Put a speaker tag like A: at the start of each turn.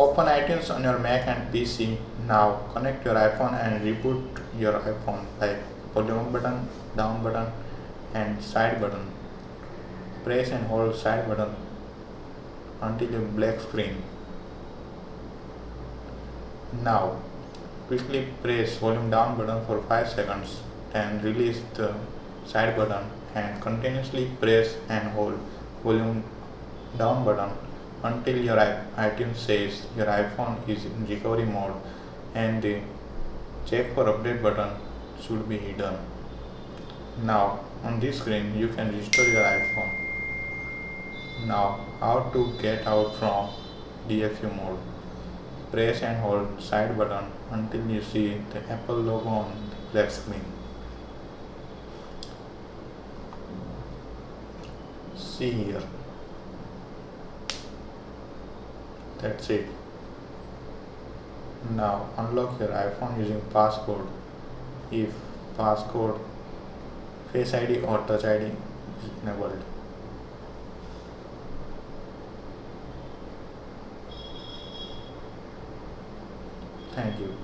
A: Open iTunes on your Mac and PC. Now connect your iPhone and reboot your iPhone by volume up button, down button and side button. Press and hold side button until a black screen. Now quickly press volume down button for 5 seconds, then release the side button and continuously press and hold volume down button until your iTunes says your iPhone is in recovery mode and the check for update button should be hidden. Now on this screen you can restore your iPhone. Now how to get out from DFU mode. Press and hold side button until you see the Apple logo on the black screen. See here. That's it. Now unlock your iPhone using passcode if passcode, Face ID or Touch ID is enabled. Thank you.